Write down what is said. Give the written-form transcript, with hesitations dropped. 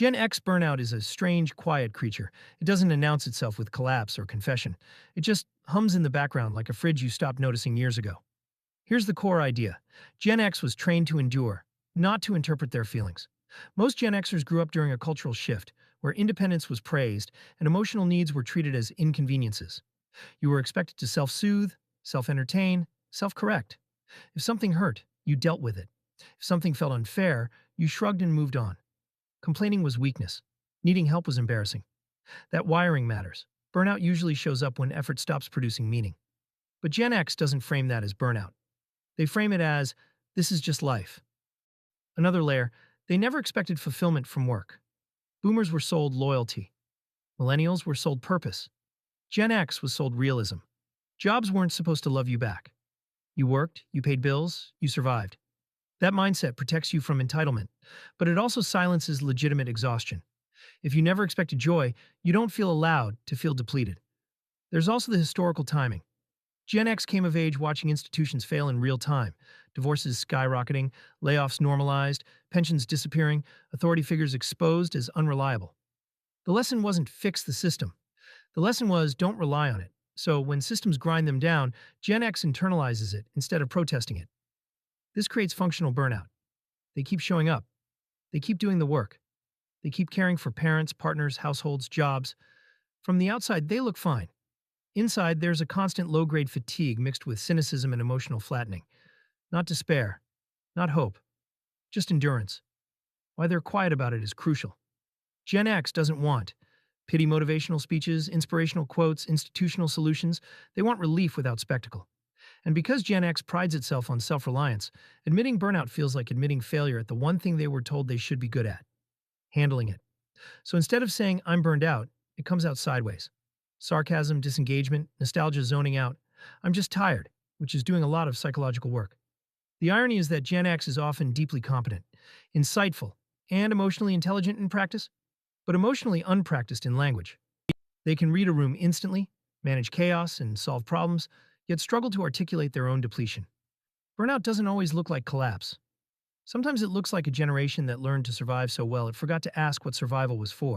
Gen X burnout is a strange, quiet creature. It doesn't announce itself with collapse or confession. It just hums in the background like a fridge you stopped noticing years ago. Here's the core idea. Gen X was trained to endure, not to interpret their feelings. Most Gen Xers grew up during a cultural shift where independence was praised and emotional needs were treated as inconveniences. You were expected to self-soothe, self-entertain, self-correct. If something hurt, you dealt with it. If something felt unfair, you shrugged and moved on. Complaining was weakness. Needing help was embarrassing. That wiring matters. Burnout usually shows up when effort stops producing meaning. But Gen X doesn't frame that as burnout. They frame it as, this is just life. Another layer, they never expected fulfillment from work. Boomers were sold loyalty. Millennials were sold purpose. Gen X was sold realism. Jobs weren't supposed to love you back. You worked, you paid bills, you survived. That mindset protects you from entitlement, but it also silences legitimate exhaustion. If you never expected joy, you don't feel allowed to feel depleted. There's also the historical timing. Gen X came of age watching institutions fail in real time. Divorces skyrocketing, layoffs normalized, pensions disappearing, authority figures exposed as unreliable. The lesson wasn't fix the system. The lesson was don't rely on it. So when systems grind them down, Gen X internalizes it instead of protesting it. This creates functional burnout. They keep showing up. They keep doing the work. They keep caring for parents, partners, households, jobs. From the outside, they look fine. Inside, there's a constant low-grade fatigue mixed with cynicism and emotional flattening. Not despair, not hope, just endurance. Why they're quiet about it is crucial. Gen X doesn't want pity motivational speeches, inspirational quotes, institutional solutions. They want relief without spectacle. And because Gen X prides itself on self-reliance, admitting burnout feels like admitting failure at the one thing they were told they should be good at, handling it. So instead of saying, I'm burned out, it comes out sideways. Sarcasm, disengagement, nostalgia zoning out. I'm just tired, which is doing a lot of psychological work. The irony is that Gen X is often deeply competent, insightful, and emotionally intelligent in practice, but emotionally unpracticed in language. They can read a room instantly, manage chaos, and solve problems, yet struggle to articulate their own depletion. Burnout doesn't always look like collapse. Sometimes it looks like a generation that learned to survive so well it forgot to ask what survival was for.